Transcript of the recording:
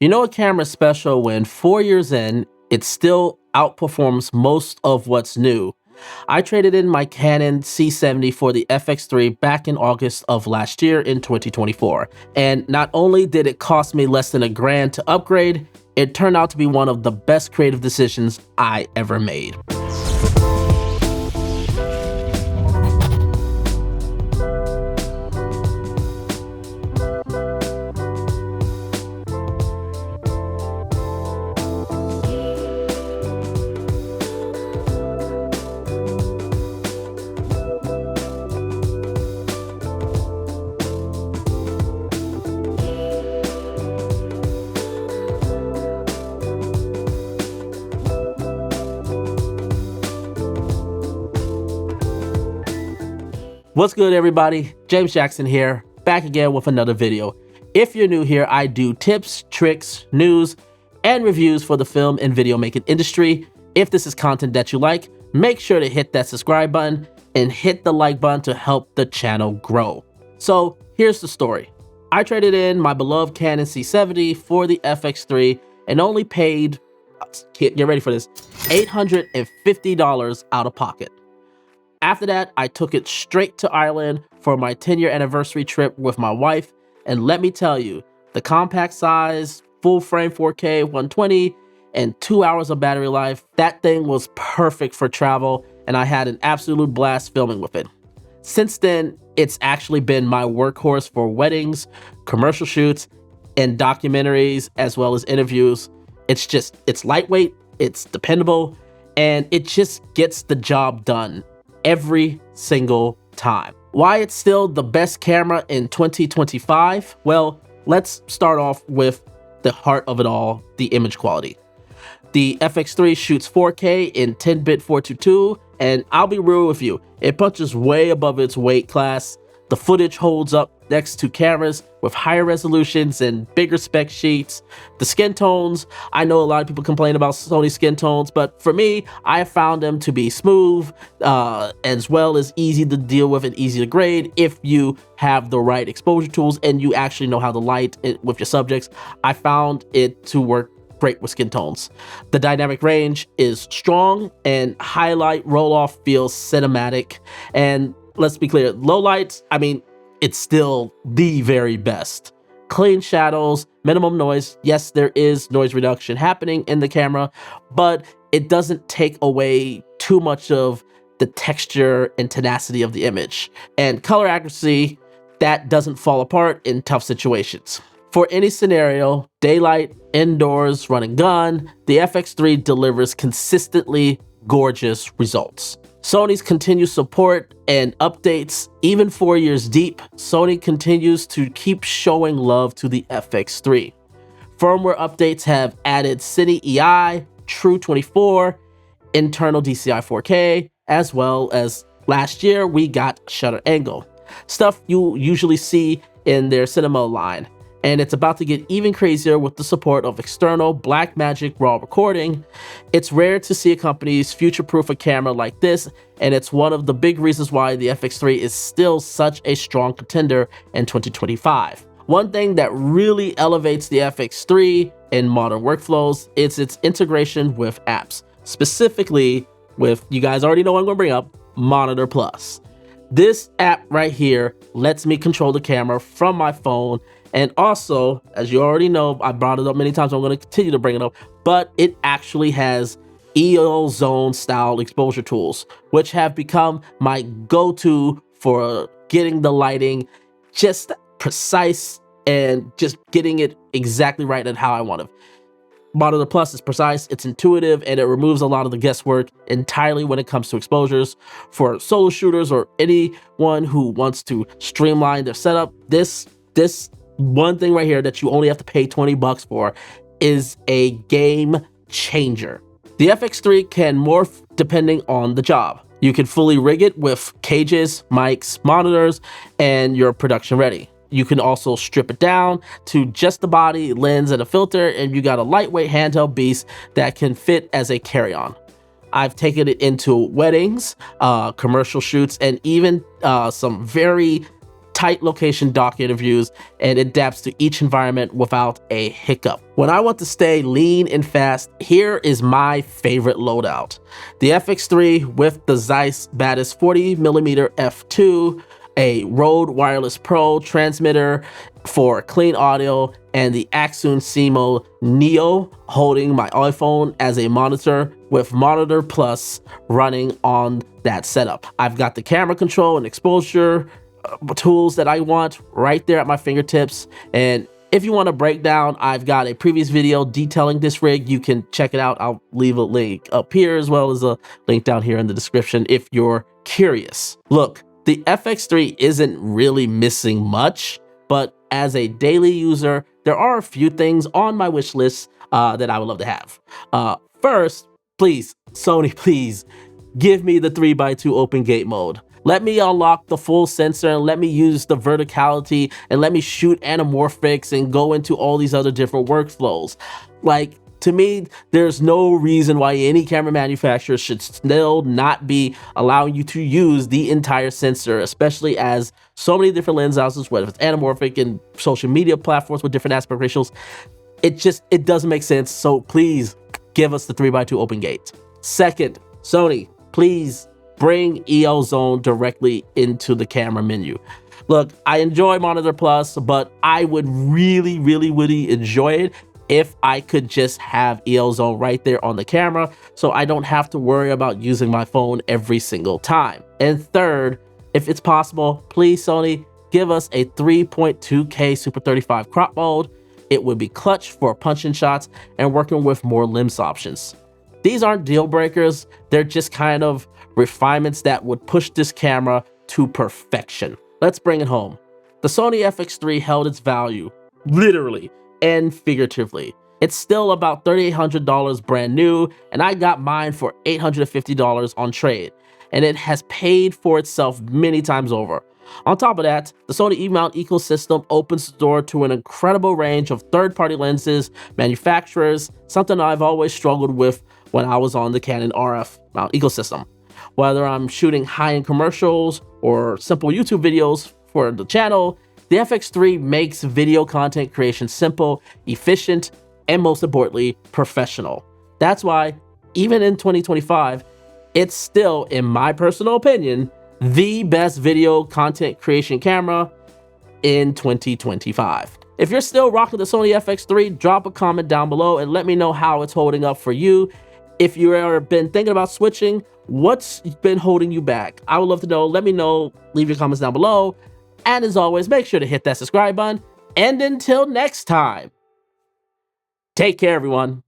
You know a camera's special when 4 years in, it still outperforms most of what's new. I traded in my Canon C70 for the FX3 back in August of last year in 2024. And not only did it cost me less than $1,000 to upgrade, it turned out to be one of the best creative decisions I ever made. What's good, everybody? James Jackson here, back again with another video. If you're new here, I do tips, tricks, news, and reviews for the film and video making industry. If this is content that you like, make sure to hit that subscribe button and hit the like button to help the channel grow. So here's the story. I traded in my beloved Canon C70 for the FX3 and only paid, get ready for this, $850 out of pocket. After that, I took it straight to Ireland for my 10-year anniversary trip with my wife, and let me tell you, the compact size, full frame 4K 120, and 2 hours of battery life, that thing was perfect for travel, and I had an absolute blast filming with it. Since then, it's actually been my workhorse for weddings, commercial shoots, and documentaries, as well as interviews. It's lightweight, it's dependable, and it just gets the job done every single time. Why it's still the best camera in 2025? Well, let's start off with the heart of it all, the image quality. The FX3 shoots 4K in 10-bit 422, and I'll be real with you, it punches way above its weight class. The footage holds up next to cameras with higher resolutions and bigger spec sheets. The skin tones, I know a lot of people complain about Sony skin tones, but for me, I found them to be smooth, as well as easy to deal with and easy to grade if you have the right exposure tools and you actually know how to light it with your subjects. I found it to work great with skin tones. The dynamic range is strong and highlight roll-off feels cinematic. And let's be clear, low lights, I mean, it's still the very best. Clean shadows, minimum noise. Yes, there is noise reduction happening in the camera, but it doesn't take away too much of the texture and tenacity of the image. And color accuracy, that doesn't fall apart in tough situations. For any scenario, daylight, indoors, run and gun, the FX3 delivers consistently gorgeous results. Sony's continued support and updates, even 4 years deep, Sony continues to keep showing love to the FX3. Firmware updates have added Cine EI, True 24, internal DCI 4K, as well as last year we got shutter angle. Stuff you usually see in their cinema line. And it's about to get even crazier with the support of external Blackmagic RAW recording. It's rare to see a company's future-proof a camera like this, and it's one of the big reasons why the FX3 is still such a strong contender in 2025. One thing that really elevates the FX3 in modern workflows is its integration with apps, specifically with, you guys already know what I'm gonna bring up, Monitor Plus. This app right here lets me control the camera from my phone. And also, as you already know, I brought it up many times, I'm going to continue to bring it up, but it actually has EO zone style exposure tools, which have become my go-to for getting the lighting just precise and just getting it exactly right and how I want it. Monitor Plus is precise, it's intuitive, and it removes a lot of the guesswork entirely when it comes to exposures. For solo shooters or anyone who wants to streamline their setup, this one thing right here that you only have to pay 20 bucks for is a game changer. The FX3 can morph depending on the job. You can fully rig it with cages, mics, monitors, and you're production ready. You can also strip it down to just the body, lens, and a filter, and you got a lightweight handheld beast that can fit as a carry-on. I've taken it into weddings, commercial shoots, and even some very tight location dock interviews, and it adapts to each environment without a hiccup. When I want to stay lean and fast, here is my favorite loadout. The FX3 with the Zeiss Batis 40mm f2, a Rode Wireless Pro transmitter for clean audio, and the Axon Simo Neo holding my iPhone as a monitor with Monitor Plus running on that setup. I've got the camera control and exposure tools that I want right there at my fingertips. And if you want a breakdown, I've got a previous video detailing this rig. You can check it out. I'll leave a link up here as well as a link down here in the description if you're curious. Look, the FX3 isn't really missing much, but as a daily user, there are a few things on my wish list that I would love to have. First, please, Sony, please give me the 3x2 open gate mode. Let me unlock the full sensor and let me use the verticality and let me shoot anamorphics and go into all these other different workflows. Like, to me, there's no reason why any camera manufacturer should still not be allowing you to use the entire sensor, especially as so many different lens houses, whether it's anamorphic and social media platforms with different aspect ratios, it doesn't make sense. So please give us the 3x2 open gate. Second, Sony, please bring EO Zone directly into the camera menu. Look, I enjoy Monitor Plus, but I would really enjoy it if I could just have EO Zone right there on the camera so I don't have to worry about using my phone every single time. And third, if it's possible, please Sony, give us a 3.2K Super 35 crop mode. It would be clutch for punch-in shots and working with more lens options. These aren't deal breakers, they're just kind of refinements that would push this camera to perfection. Let's bring it home. The Sony FX3 held its value, literally and figuratively. It's still about $3,800 brand new, and I got mine for $850 on trade, and it has paid for itself many times over. On top of that, the Sony E-mount ecosystem opens the door to an incredible range of third-party lenses, manufacturers, something I've always struggled with when I was on the Canon RF mount ecosystem. Whether I'm shooting high-end commercials or simple YouTube videos for the channel, the FX3 makes video content creation simple, efficient, and most importantly, professional. That's why, even in 2025, it's still, in my personal opinion, the best video content creation camera in 2025. If you're still rocking the Sony FX3, drop a comment down below and let me know how it's holding up for you. If you've ever been thinking about switching, what's been holding you back? I would love to know. Let me know. Leave your comments down below. And as always, make sure to hit that subscribe button. And until next time, take care, everyone.